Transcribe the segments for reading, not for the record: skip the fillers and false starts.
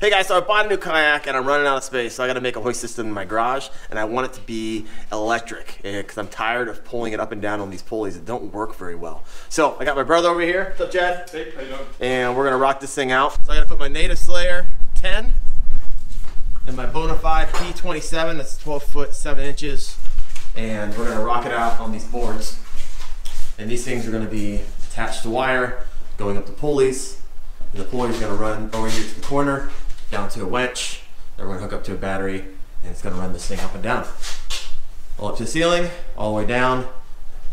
Hey guys, so I bought a new kayak and I'm running out of space, so I gotta make a hoist system in my garage, and I want it to be electric because I'm tired of pulling it up and down on these pulleys that don't work very well. So I got my brother over here. What's up, Chad? Hey, how you doing? And we're gonna rock this thing out. So I gotta put my Native Slayer 10 and my Bonafide P27, that's 12 foot 7 inches, and we're gonna rock it out on these boards. And these things are gonna be attached to wire, going up the pulleys, and the pulley is gonna run over here to the corner, down to a winch, then we're gonna hook up to a battery, and it's gonna run this thing up and down. All up to the ceiling, all the way down,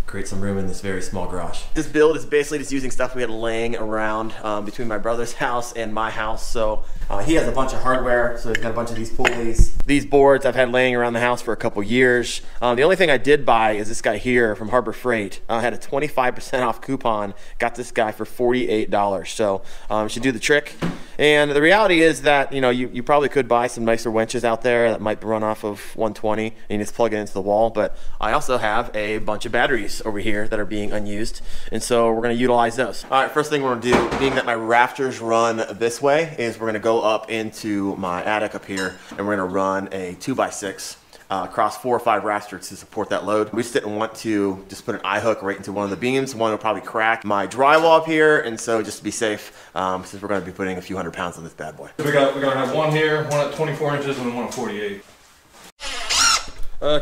create some room in this very small garage. This build is basically just using stuff we had laying around between my brother's house and my house. So he has a bunch of hardware, so he's got a bunch of these pulleys. These boards I've had laying around the house for a couple years. The only thing I did buy is this guy here from Harbor Freight. I had a 25% off coupon, got this guy for $48. So it should do the trick. And the reality is that, you know, you probably could buy some nicer winches out there that might run off of 120 and you just plug it into the wall. But I also have a bunch of batteries over here that are being unused, and so we're going to utilize those. All right, first thing we're going to do, being that my rafters run this way, is we're going to go up into my attic up here, and we're going to run a 2x6 across 4 or 5 rafters to support that load. We just didn't want to just put an eye hook right into one of the beams. One will probably crack my drywall up here, and so just to be safe, since we're going to be putting a few hundred pounds on this bad boy. So we're gonna have one here, one at 24 inches, and then one at 48.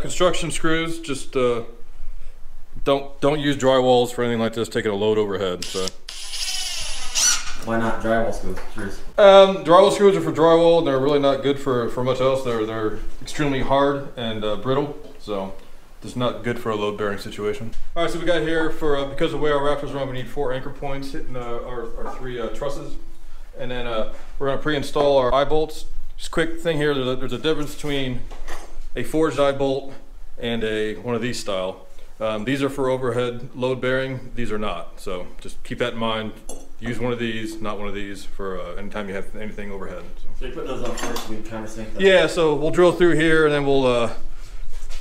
Construction screws, just don't use drywalls for anything like this, taking a load overhead. So. Why not drywall screws? Drywall screws are for drywall. They're really not good for much else. They're extremely hard and brittle, so it's not good for a load bearing situation. All right, so we got here for because of the way our rafters run, we need 4 anchor points hitting our 3 trusses, and then we're going to pre-install our eye bolts. Just a quick thing here: there's a difference between a forged eye bolt and one of these style. These are for overhead load bearing. These are not. So just keep that in mind. Use one of these, not one of these, for anytime you have anything overhead. So you put those on first, so we can countersink them? Yeah, so we'll drill through here, and then we'll,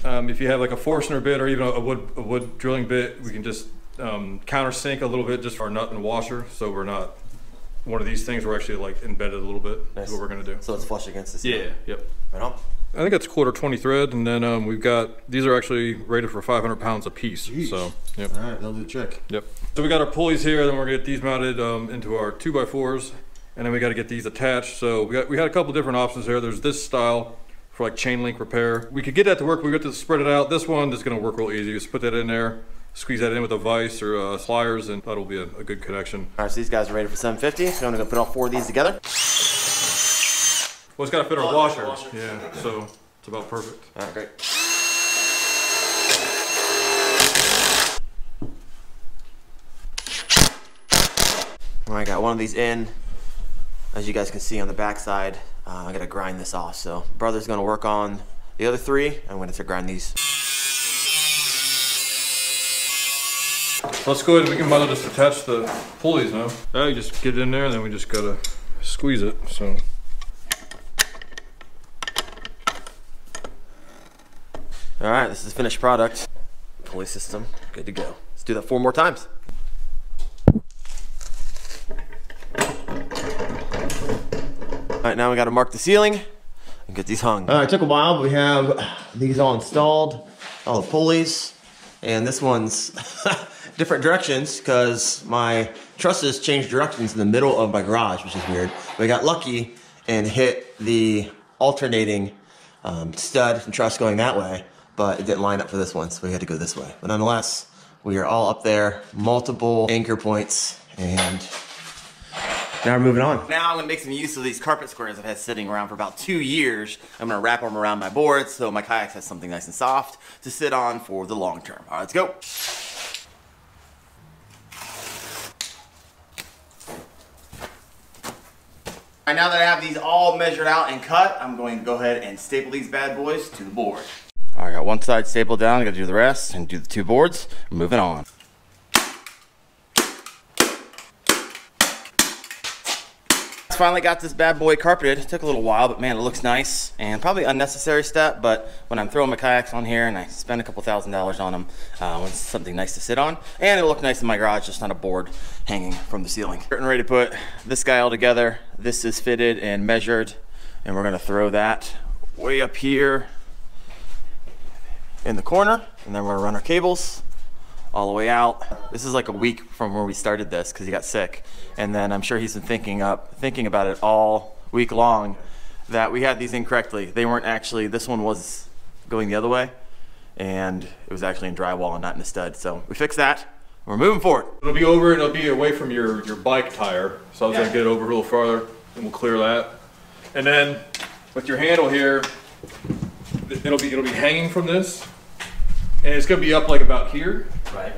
if you have like a Forstner bit or even a wood drilling bit, we can just countersink a little bit just for our nut and washer, so we're not, one of these things, we're actually like embedded a little bit. Nice. Is what we're gonna do. So it's flush against the ceiling. Yeah, yep. Right on. I think it's 1/4 20 thread, and then we've got, these are actually rated for 500 pounds a piece. Jeez. So, yep. All right, they'll do the trick. Yep. So we got our pulleys here, then we're gonna get these mounted into our 2x4s, and then we got to get these attached. So we had a couple different options here. There's this style for like chain link repair. We could get that to work. We got to spread it out. This one is gonna work real easy. Just put that in there, squeeze that in with a vise or pliers, and that'll be a good connection. All right, so these guys are rated for 750. So I'm gonna go put all 4 of these together. Well, it's got to fit our washers. Yeah, so it's about perfect. All right, great. All right, got one of these in. As you guys can see on the back side, I gotta grind this off. So brother's gonna work on the other 3. I'm gonna grind these. Let's go ahead and we can might as well just attach the pulleys now. You just get it in there, and then we just gotta squeeze it. So. All right, this is the finished product. Pulley system, good to go. Let's do that 4 more times. All right, now we gotta mark the ceiling and get these hung. All right, it took a while, but we have these all installed, all the pulleys, and this one's different directions because my trusses changed directions in the middle of my garage, which is weird. We got lucky and hit the alternating stud and truss going that way, but it didn't line up for this one, so we had to go this way. But nonetheless, we are all up there, multiple anchor points, and now we're moving on. Now I'm gonna make some use of these carpet squares I've had sitting around for about 2 years. I'm gonna wrap them around my board so my kayaks has something nice and soft to sit on for the long term. All right, let's go. All right, now that I have these all measured out and cut, I'm going to go ahead and staple these bad boys to the board. All right, I got one side stapled down. I got to do the rest and do the 2 boards. Moving on. finally got this bad boy carpeted. It took a little while, but man, it looks nice. And probably unnecessary step, but when I'm throwing my kayaks on here and I spend a couple $1,000s on them, it's something nice to sit on. And it'll look nice in my garage, just not a board hanging from the ceiling. Getting ready to put this guy all together. This is fitted and measured, and we're gonna throw that way up here in the corner, and then we're gonna run our cables all the way out. This is like a week from where we started this because he got sick, and then I'm sure he's been thinking about it all week long that we had these incorrectly. They weren't actually, this one was going the other way, and it was actually in drywall and not in the stud. So we fixed that. We're moving forward. It'll be over, it'll be away from your bike tire. So I was gonna get it over a little farther, and we'll clear that. And then with your handle here, it'll be hanging from this, and it's gonna be up like about here. Right.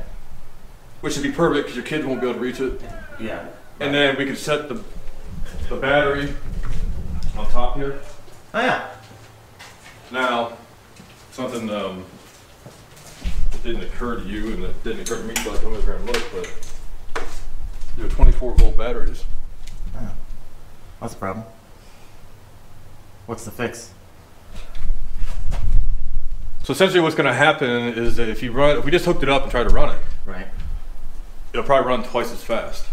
Which would be perfect because your kids won't be able to reach it. Yeah. And then we could set the battery on top here. Oh yeah. Now, something that didn't occur to you and that didn't occur to me until I come over here and look, but they're 24-volt batteries. Oh. What's the problem? What's the fix? So essentially what's going to happen is that if we just hooked it up and tried to run it, right, it'll probably run twice as fast.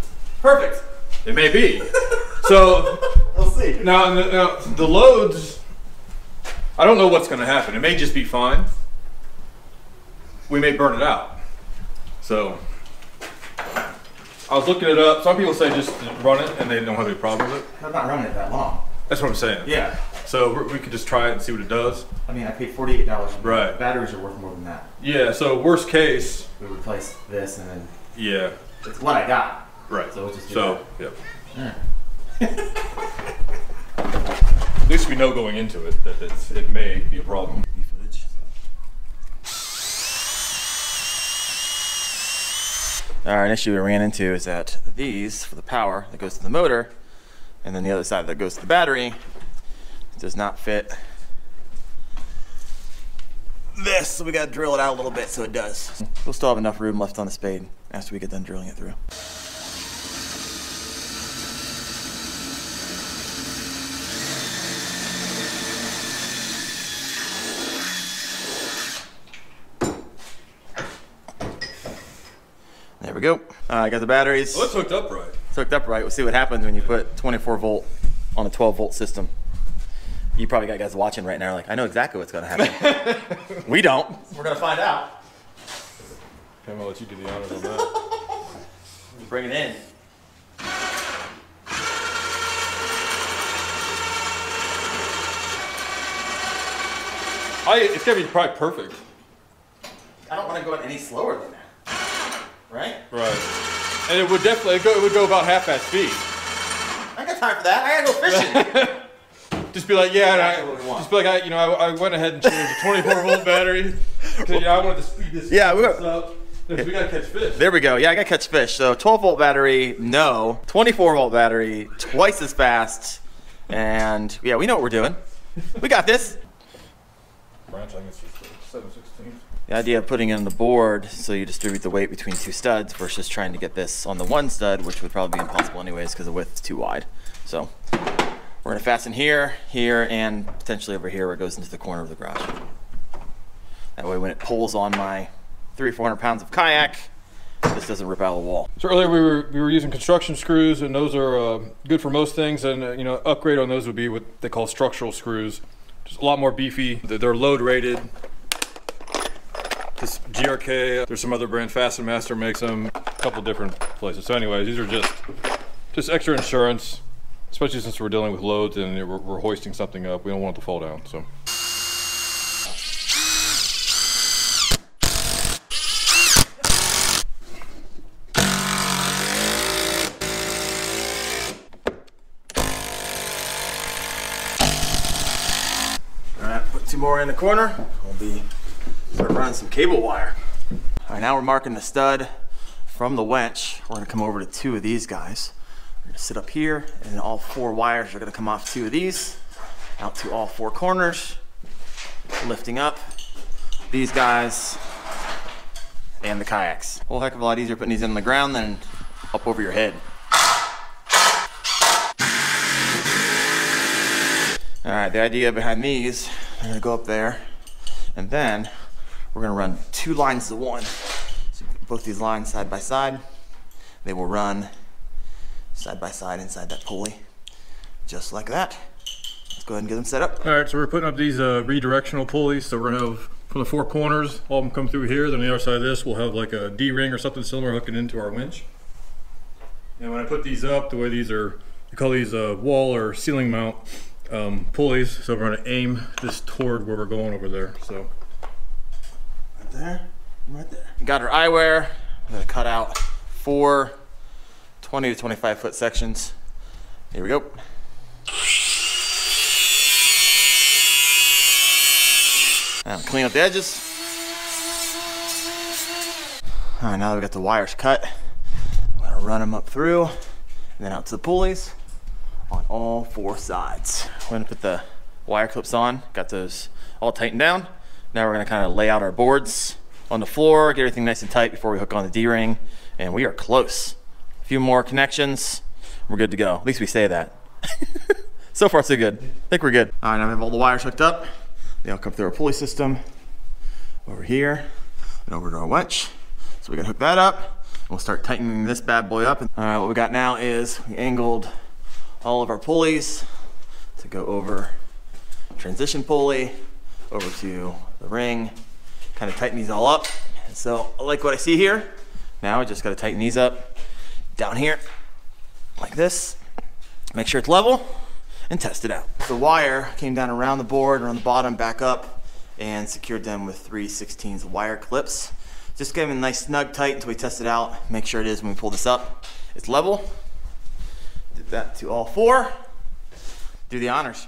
Perfect. It may be. So we'll see. Now the loads, I don't know what's going to happen. It may just be fine. We may burn it out. So I was looking it up. Some people say just run it and they don't have any problem with it. I'm not running it that long. That's what I'm saying. Yeah. So we could just try it and see what it does. I mean, I paid $48. Right. Batteries are worth more than that. Yeah, so worst case, we replace this and then. Yeah. It's what I got. Right. So we'll just do that. Yep. Yeah. At least we know going into it that it may be a problem. An issue we ran into is that these, for the power that goes to the motor, and then the other side that goes to the battery, does not fit this, so we got to drill it out a little bit so it does. We'll still have enough room left on the spade after we get done drilling it through. There we go. I got the batteries. Well, it's hooked up right. It's hooked up right. We'll see what happens when you put 24 volt on a 12 volt system. You probably got guys watching right now like, I know exactly what's going to happen. We don't. We're going to find out. Okay, I'm going to let you do the honors on that. Bring it in. It's going to be probably perfect. I don't want to go any slower than that. Right? Right. And it would definitely, it would go about half-ass speed. I ain't got time for that. I gotta go fishing. Just be like, yeah, just be like, I went ahead and changed a 24-volt battery because I wanted to speed this up. We gotta catch fish. There we go. Yeah, I gotta catch fish. So 12-volt battery, no. 24-volt battery, twice as fast. And yeah, we know what we're doing. We got this. Branch, I guess it's 7/16. The idea of putting it on the board so you distribute the weight between two studs versus trying to get this on the one stud, which would probably be impossible anyways because the width is too wide. So we're gonna fasten here, here, and potentially over here where it goes into the corner of the garage. That way when it pulls on my 300 or 400 pounds of kayak, this doesn't rip out of the wall. So earlier we were using construction screws, and those are good for most things, and upgrade on those would be what they call structural screws. Just a lot more beefy. They're load rated. This GRK, there's some other brand, Fasten Master makes them, a couple different places. So anyways, these are just extra insurance, especially since we're dealing with loads and we're hoisting something up. We don't want it to fall down, so. All right, put two more in the corner. We'll be start running some cable wire. All right, now we're marking the stud from the winch. We're gonna come over to two of these guys. We're gonna sit up here, and then all four wires are gonna come off two of these, out to all four corners, lifting up these guys and the kayaks. A whole heck of a lot easier putting these in the ground than up over your head. All right, the idea behind these, I'm gonna go up there, and then we're gonna run 2 lines to 1. So both these lines side by side, they will run side by side inside that pulley, just like that. Let's go ahead and get them set up. All right, so we're putting up these redirectional pulleys. So we're gonna have, from the 4 corners, all of them come through here. Then the other side of this, we'll have like a D-ring or something similar hooking into our winch. And when I put these up, the way these are, we call these wall or ceiling mount pulleys. So we're gonna aim this toward where we're going over there. So right there, right there. Got our eyewear. I'm gonna cut out 4 20 to 25 foot sections. Here we go. Now clean up the edges. All right, now that we got the wires cut, I'm gonna run them up through and then out to the pulleys on all 4 sides. We're gonna put the wire clips on, got those all tightened down. Now we're gonna kind of lay out our boards on the floor, get everything nice and tight before we hook on the D-ring, and we are close. A few more connections, we're good to go. At least we say that. So far so good. I think we're good. All right, now we have all the wires hooked up. They all come through our pulley system over here and over to our winch. So we gotta hook that up. We'll start tightening this bad boy up. All right, what we got now is we angled all of our pulleys to go over transition pulley, over to the ring, kind of tighten these all up. And so I like what I see here. Now I just gotta tighten these up down here like this. Make sure it's level and test it out. The wire came down around the board, around the bottom, back up, and secured them with 3/16 wire clips. Just give them a nice snug tight until we test it out. Make sure it is when we pull this up. It's level. Did that to all 4. Do the honors.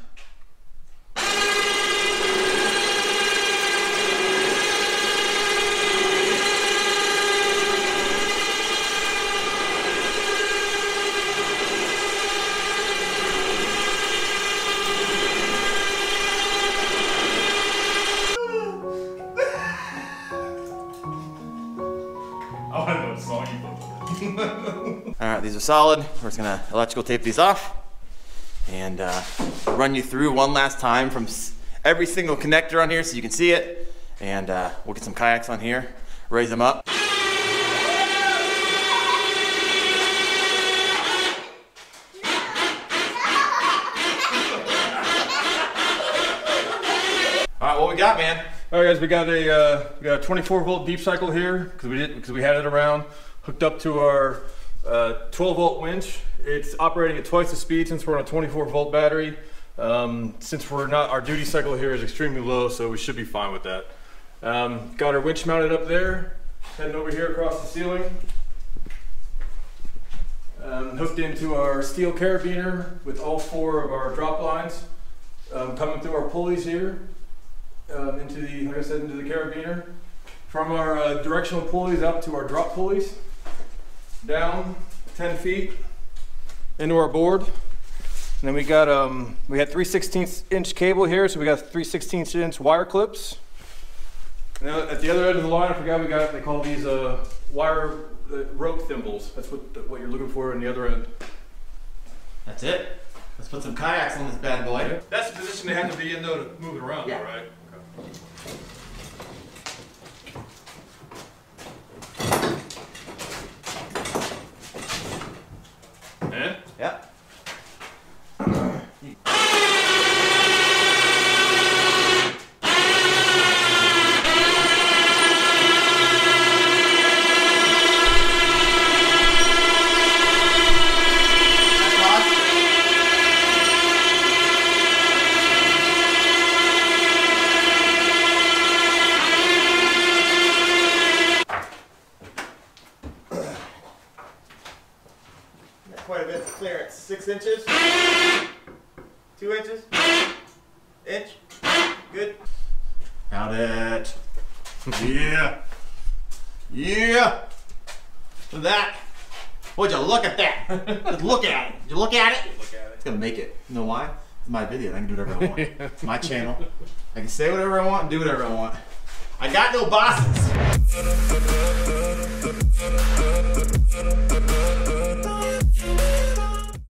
All right, these are solid. We're just gonna electrical tape these off and run you through one last time from every single connector on here so you can see it. And we'll get some kayaks on here, raise them up. All right, what we got, man? all right, guys, we got a 24 volt deep cycle here because we had it around, hooked up to our 12 volt winch. It's operating at twice the speed since we're on a 24 volt battery. Since we're not, our duty cycle here is extremely low, so we should be fine with that. Got our winch mounted up there, heading over here across the ceiling. Hooked into our steel carabiner with all 4 of our drop lines coming through our pulleys here into the, like I said, into the carabiner. From our directional pulleys up to our drop pulleys, down 10 feet into our board. And then we got we had 3/16 inch cable here, so we got 3/16 inch wire clips. Now at the other end of the line, I forgot we got, they call these wire rope thimbles. That's what you're looking for in the other end. That's it. Let's put some kayaks on this bad boy. Yeah. That's the position they have to be in though to move it around, yeah. Though, right? Okay. And? Yep. Quite a bit of clearance. 6 inches, 2 inches, inch, good. Count it. Yeah. Yeah. Look at that. Would you look at that? Just look at it. Did you look at it? Look at it. It's gonna make it. You know why? It's my video. I can do whatever I want. It's my channel. I can say whatever I want and do whatever I want. I got no bosses.